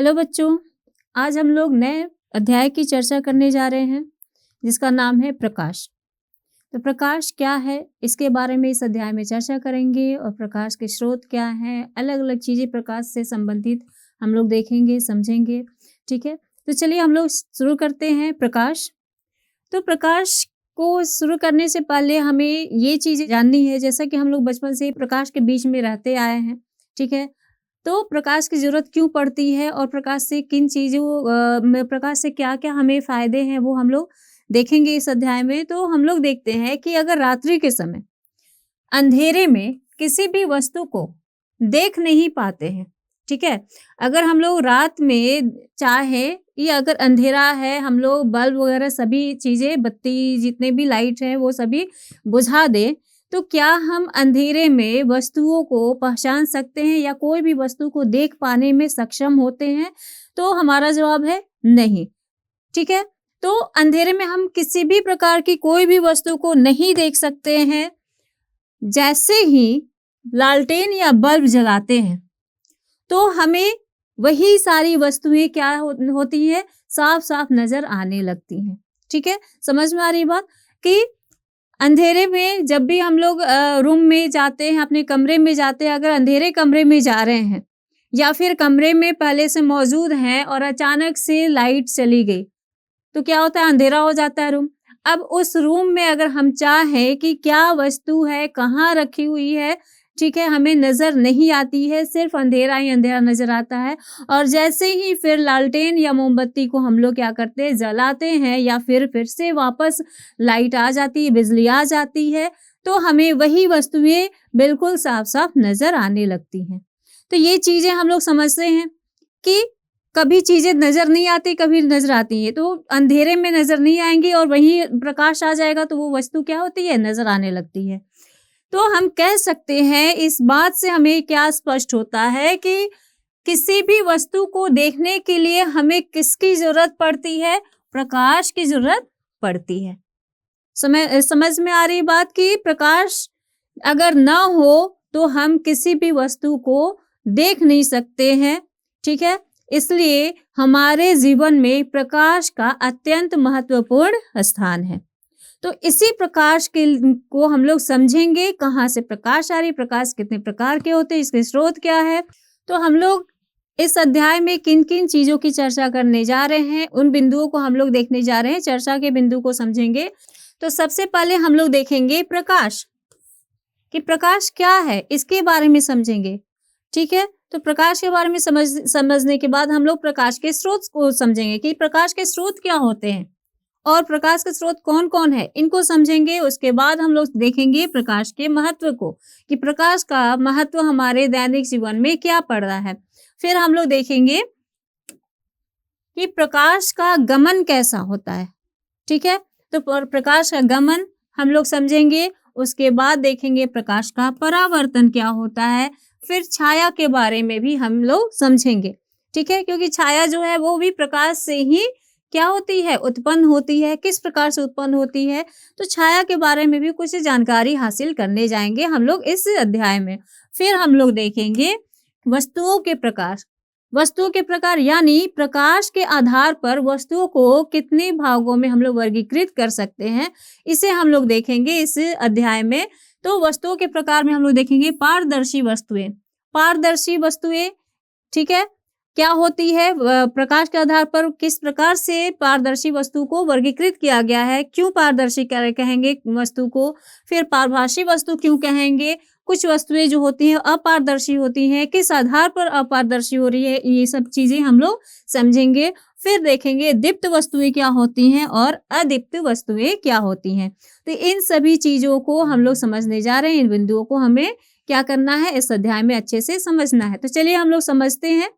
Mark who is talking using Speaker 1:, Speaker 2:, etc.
Speaker 1: Hello बच्चों, आज हम लोग नए अध्याय की चर्चा करने जा रहे हैं जिसका नाम है प्रकाश। तो प्रकाश क्या है, इसके बारे में इस अध्याय में चर्चा करेंगे और प्रकाश के स्रोत क्या हैं, अलग-अलग चीज़ें प्रकाश से संबंधित हम लोग देखेंगे, समझेंगे। ठीक है? तो चलिए हम लोग शुरू करते हैं प्रकाश। तो प्रकाश को शुरू करने से पहले हमें ये चीज़ें जाननी है, जैसा कि हम लोग बचपन से ही प्रकाश के बीच में रहते आए हैं। ठीक है? तो प्रकाश की ज़रूरत क्यों पड़ती है और प्रकाश से किन चीज़ों में प्रकाश से क्या-क्या हमें फ़ायदे हैं, वो हम लोग देखेंगे इस अध्याय में। तो हम लोग देखते हैं कि अगर रात्रि के समय अंधेरे में किसी भी वस्तु को देख नहीं पाते हैं, ठीक है? अगर हम लोग रात में चाहे या अगर अंधेरा है, हम लोग बल्ब वगैरह सभी चीज़ें, बत्ती जितने भी लाइट हैं, वो सभी बुझा दें, तो क्या हम अंधेरे में वस्तुओं को पहचान सकते हैं या कोई भी वस्तु को देख पाने में सक्षम होते हैं? तो हमारा जवाब है नहीं, ठीक है? तो अंधेरे में हम किसी भी प्रकार की कोई भी वस्तु को नहीं देख सकते हैं। जैसे ही लालटेन या बल्ब जलाते हैं, तो हमें वही सारी वस्तुएँ क्या होती हैं, साफ-साफ नज़र आने लगती हैं। ठीक है? समझ में आ रही बात? कि अंधेरे में जब भी हम लोग रूम में जाते हैं, अपने कमरे में जाते हैं, अगर अंधेरे कमरे में जा रहे हैं या फिर कमरे में पहले से मौजूद हैं और अचानक से लाइट चली गई, तो क्या होता है, अंधेरा हो जाता है रूम। अब उस रूम में अगर हम चाहें कि क्या वस्तु है, कहाँ रखी हुई है, ठीक है, हमें नज़र नहीं आती है, सिर्फ़ अंधेरा ही अंधेरा नज़र आता है। और जैसे ही फिर लालटेन या मोमबत्ती को हम लोग क्या करते हैं, जलाते हैं या फिर से वापस लाइट आ जाती है, बिजली आ जाती है, तो हमें वही वस्तुएँ बिल्कुल साफ-साफ नज़र आने लगती हैं। तो ये चीज़ें हम लोग समझते हैं कि कभी चीज़ें नज़र नहीं आती, कभी नज़र आती हैं। तो अंधेरे में नज़र नहीं आएँगी और वहीं प्रकाश आ जाएगा, तो वो वस्तु क्या होती है, नज़र आने लगती है। तो हम कह सकते हैं, इस बात से हमें क्या स्पष्ट होता है कि किसी भी वस्तु को देखने के लिए हमें किसकी ज़रूरत पड़ती है? प्रकाश की ज़रूरत पड़ती है। समझ में आ रही बात कि प्रकाश अगर ना हो, तो हम किसी भी वस्तु को देख नहीं सकते हैं, ठीक है? इसलिए हमारे जीवन में प्रकाश का अत्यंत महत्वपूर्ण स्थान है। तो इसी प्रकाश को हम लोग समझेंगे, कहाँ से प्रकाश आ रही है, प्रकाश कितने प्रकार के होते हैं, इसके स्रोत क्या है। तो हम लोग इस अध्याय में किन-किन चीज़ों की चर्चा करने जा रहे हैं, उन बिंदुओं को हम लोग देखने जा रहे हैं, चर्चा के बिंदु को समझेंगे। तो सबसे पहले हम लोग देखेंगे प्रकाश, कि प्रकाश क्या है, इसके बारे में समझेंगे, ठीक है? तो प्रकाश के बारे में समझने के बाद हम लोग प्रकाश के स्रोत को समझेंगे कि प्रकाश के स्रोत क्या होते हैं और प्रकाश के स्रोत कौन-कौन है, इनको समझेंगे। उसके बाद हम लोग देखेंगे प्रकाश के महत्व को, कि प्रकाश का महत्व हमारे दैनिक जीवन में क्या पड़ रहा है। फिर हम लोग देखेंगे कि प्रकाश का गमन कैसा होता है, ठीक है? तो प्रकाश का गमन हम लोग समझेंगे। उसके बाद देखेंगे प्रकाश का परावर्तन क्या होता है। फिर छाया के बारे में भी हम लोग समझेंगे, ठीक है? क्योंकि छाया जो है वो भी प्रकाश से ही क्या होती है, उत्पन्न होती है, किस प्रकार से उत्पन्न होती है। तो छाया के बारे में भी कुछ जानकारी हासिल करने जाएंगे हम लोग इस अध्याय में। फिर हम लोग देखेंगे वस्तुओं के प्रकार। वस्तुओं के प्रकार यानी प्रकाश के आधार पर वस्तुओं को कितने भागों में हम लोग वर्गीकृत कर सकते हैं, इसे हम लोग देखेंगे इस अध्याय में। तो वस्तुओं के प्रकार में हम लोग देखेंगे पारदर्शी वस्तुएं। पारदर्शी वस्तुएं, ठीक है, क्या होती है, प्रकाश के आधार पर किस प्रकार से पारदर्शी वस्तु को वर्गीकृत किया गया है, क्यों पारदर्शी कहेंगे वस्तु को, फिर पारभासी वस्तु क्यों कहेंगे, कुछ वस्तुएं जो होती हैं अपारदर्शी होती हैं, किस आधार पर अपारदर्शी हो रही है, ये सब चीजें हम लोग समझेंगे। फिर देखेंगे दीप्त वस्तुएं क्या होती हैं और अदीप्त वस्तुएं क्या होती हैं। तो इन सभी चीजों को हम लोग समझने जा रहे हैं। इन बिंदुओं को हमें क्या करना है, इस अध्याय में अच्छे से समझना है। तो चलिए हम लोग समझते हैं।